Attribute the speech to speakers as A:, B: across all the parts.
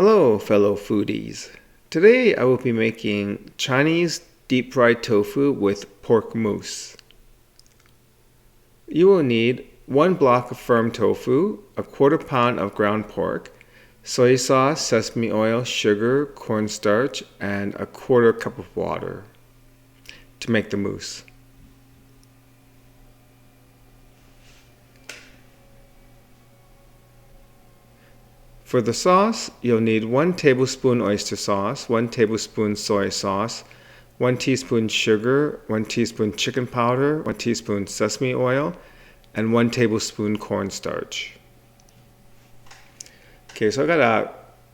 A: Hello, fellow foodies. Today I will be making Chinese deep fried tofu with pork mousse. You will need 1 block of firm tofu, a 1/4 pound of ground pork, soy sauce, sesame oil, sugar, cornstarch, and a 1/4 cup of water to make the mousse. For the sauce, you'll need 1 tablespoon oyster sauce, 1 tablespoon soy sauce, 1 teaspoon sugar, 1 teaspoon chicken powder, 1 teaspoon sesame oil, and 1 tablespoon cornstarch. Okay, so I got a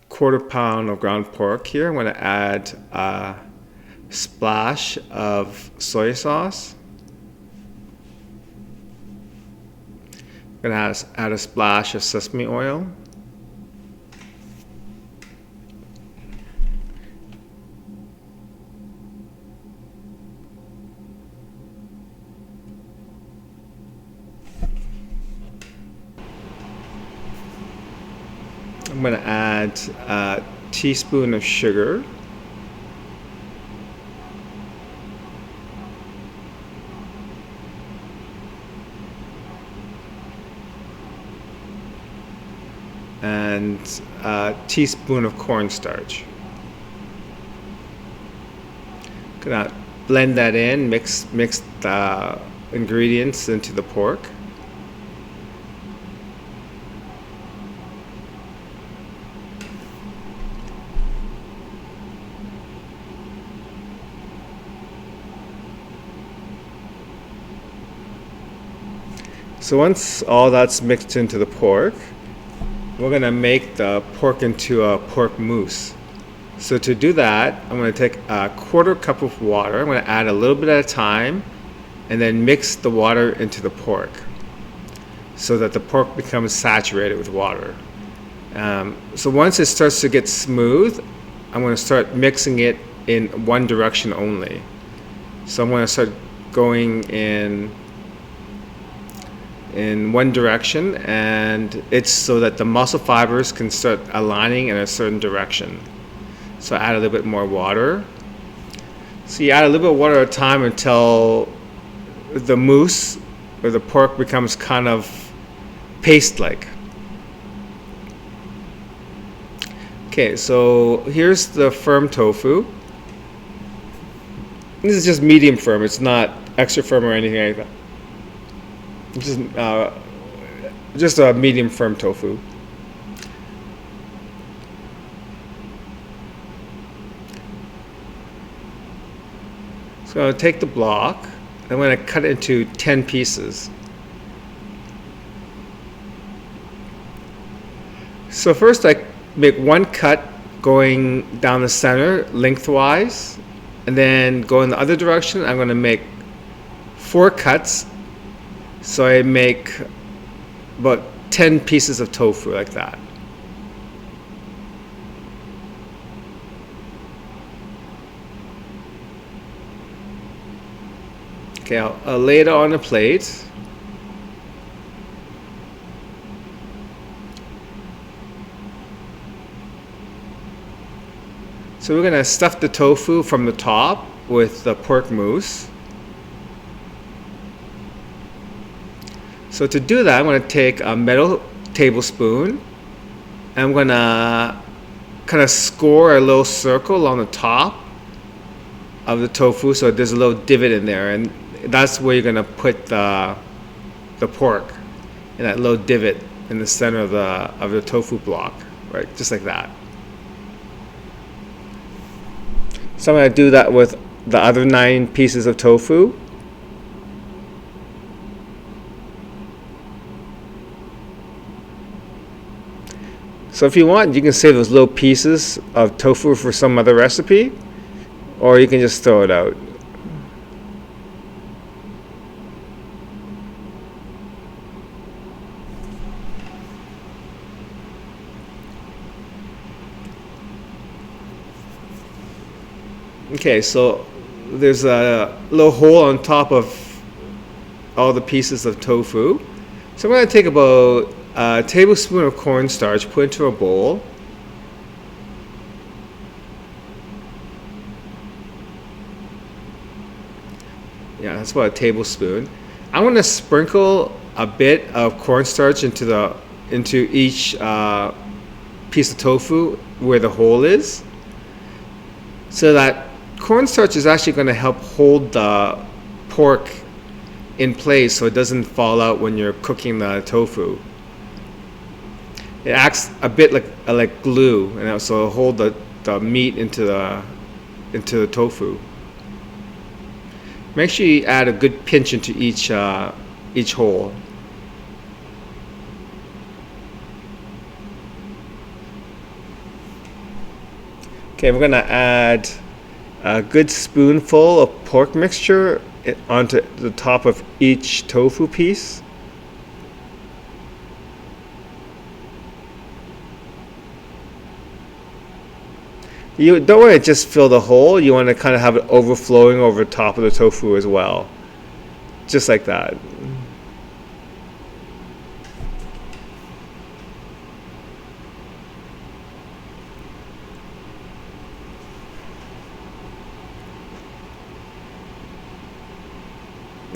A: 1/4 pound of ground pork here. I'm going to add a splash of soy sauce. I'm going to add a splash of sesame oil. I'm going to add a teaspoon of sugar. And a teaspoon of cornstarch. Gonna blend that in, mix the ingredients into the pork. So once all that's mixed into the pork, we're going to make the pork into a pork mousse. So to do that, I'm going to take a 1/4 cup of water. I'm going to add a little bit at a time and then mix the water into the pork so that the pork becomes saturated with water. So once it starts to get smooth, I'm going to start mixing it in one direction only. So I'm going to start going in one direction, and it's so that the muscle fibers can start aligning in a certain direction. So add a little bit more water. So you add a little bit of water at a time until the mousse or the pork becomes kind of paste-like. Okay, so here's the firm tofu. This is just medium firm. It's not extra firm or anything like that. Just a medium firm tofu. So I'll take the block. I'm going to cut it into 10 pieces. So first I make one cut going down the center lengthwise, and then go in the other direction. I'm going to make 4 cuts. So I make about 10 pieces of tofu like that. Okay, I'll lay it on a plate. So we're going to stuff the tofu from the top with the pork mousse. So to do that, I'm going to take a metal tablespoon, and I'm going to kind of score a little circle along the top of the tofu so there's a little divot in there, and that's where you're going to put the pork, in that little divot in the center of the tofu block, right? Just like that. So I'm going to do that with the other 9 pieces of tofu. So if you want, you can save those little pieces of tofu for some other recipe, or you can just throw it out. Okay, so there's a little hole on top of all the pieces of tofu. So I'm going to take about a tablespoon of cornstarch, put into a bowl. Yeah, that's about a tablespoon. I want to sprinkle a bit of cornstarch into each piece of tofu where the hole is, so that cornstarch is actually going to help hold the pork in place so it doesn't fall out when you're cooking the tofu. It acts a bit like glue, and also hold the meat into the tofu. Make sure you add a good pinch into each hole. Okay, we're gonna add a good spoonful of pork mixture onto the top of each tofu piece. You don't want to just fill the hole, you want to kind of have it overflowing over top of the tofu as well. Just like that.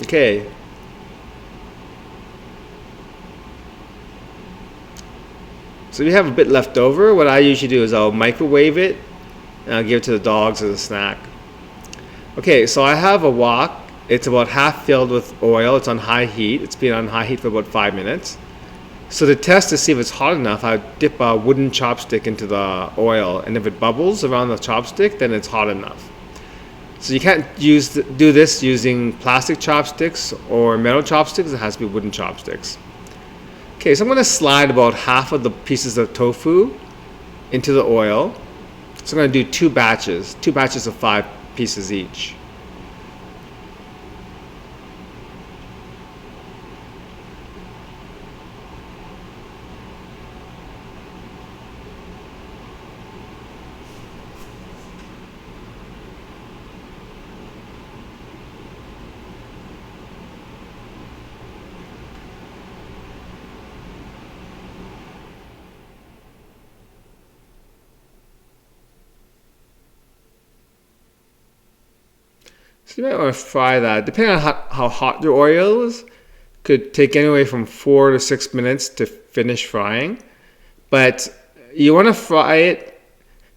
A: Okay. So if you have a bit left over, what I usually do is I'll microwave it and I'll give it to the dogs as a snack. Okay, so I have a wok. It's about half filled with oil. It's on high heat. It's been on high heat for about 5 minutes. So to test to see if it's hot enough, I dip a wooden chopstick into the oil, and if it bubbles around the chopstick, then it's hot enough. So you can't do this using plastic chopsticks or metal chopsticks. It has to be wooden chopsticks. Okay, so I'm going to slide about half of the pieces of tofu into the oil. So I'm going to do two batches of 5 pieces each. So you might want to fry that. Depending on how hot your oil is, could take anywhere from 4 to 6 minutes to finish frying. But you want to fry it.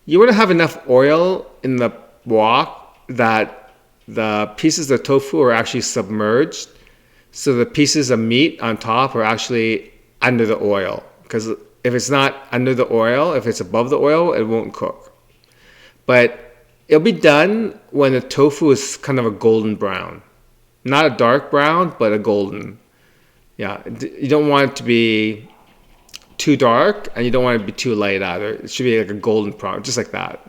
A: You want to have enough oil in the wok that the pieces of tofu are actually submerged, so the pieces of meat on top are actually under the oil. Because if it's not under the oil, if it's above the oil, it won't cook. But it'll be done when the tofu is kind of a golden brown. Not a dark brown, but a golden. Yeah, you don't want it to be too dark, and you don't want it to be too light either. It should be like a golden brown, just like that,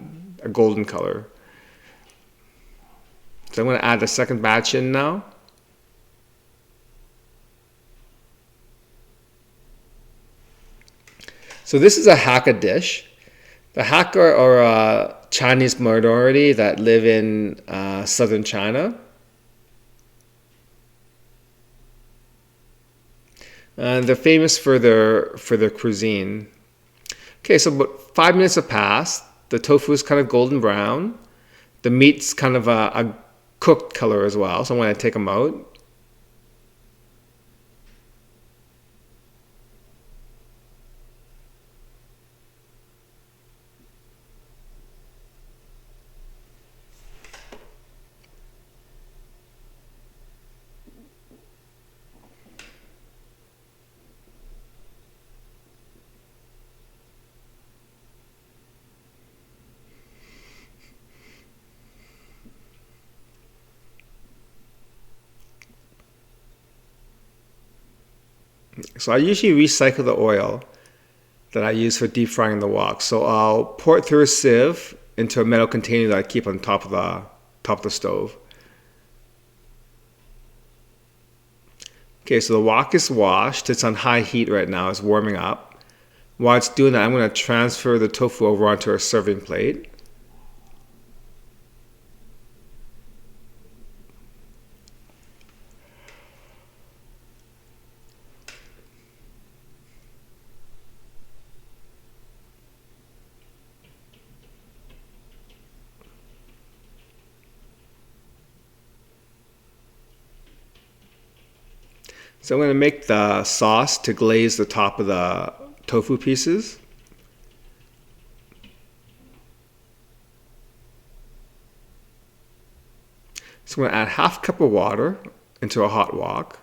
A: a golden color. So I'm going to add the second batch in now. So this is a Hakka dish. The Hakka are a Chinese minority that live in southern China. And they're famous for their cuisine. Okay, so about 5 minutes have passed. The tofu is kind of golden brown. The meat's kind of a cooked color as well. So I'm going to take them out. So I usually recycle the oil that I use for deep frying the wok. So I'll pour it through a sieve into a metal container that I keep on top of the stove. Okay, so the wok is washed. It's on high heat right now. It's warming up. While it's doing that, I'm going to transfer the tofu over onto a serving plate. So I'm going to make the sauce to glaze the top of the tofu pieces. So I'm going to add half a cup of water into a hot wok.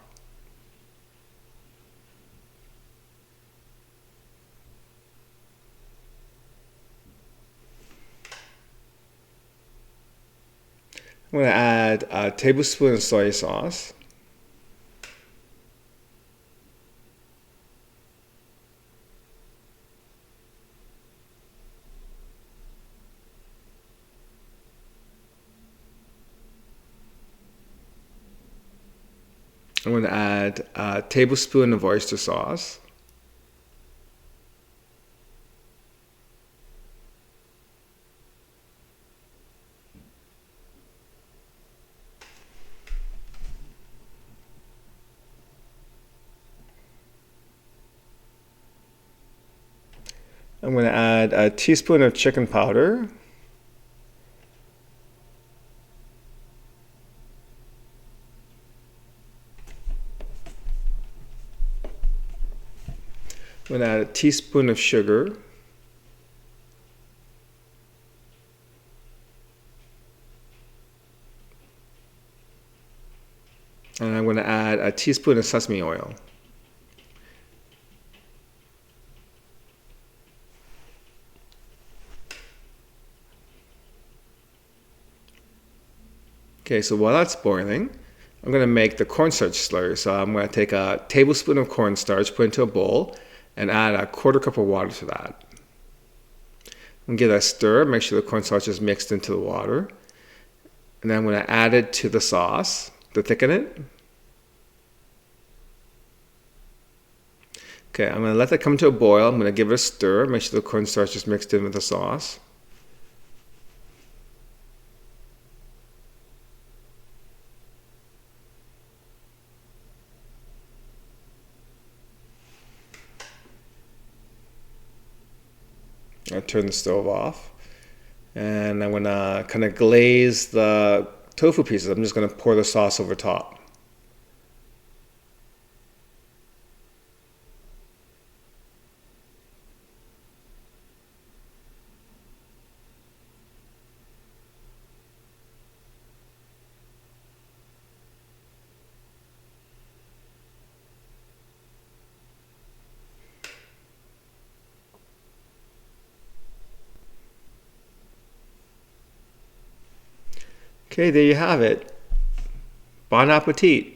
A: I'm going to add a tablespoon of soy sauce. I'm going to add a tablespoon of oyster sauce. I'm going to add a teaspoon of chicken powder. I'm going to add a teaspoon of sugar. And I'm going to add a teaspoon of sesame oil. Okay, so while that's boiling, I'm going to make the cornstarch slurry. So I'm going to take a tablespoon of cornstarch, put into a bowl, and add a quarter cup of water to that. I'm going to give that a stir, make sure the cornstarch is mixed into the water. And then I'm going to add it to the sauce to thicken it. Okay, I'm going to let that come to a boil. I'm going to give it a stir, make sure the cornstarch is mixed in with the sauce. I'll turn the stove off. And I'm going to kind of glaze the tofu pieces. I'm just going to pour the sauce over top. Okay, there you have it. Bon appetit.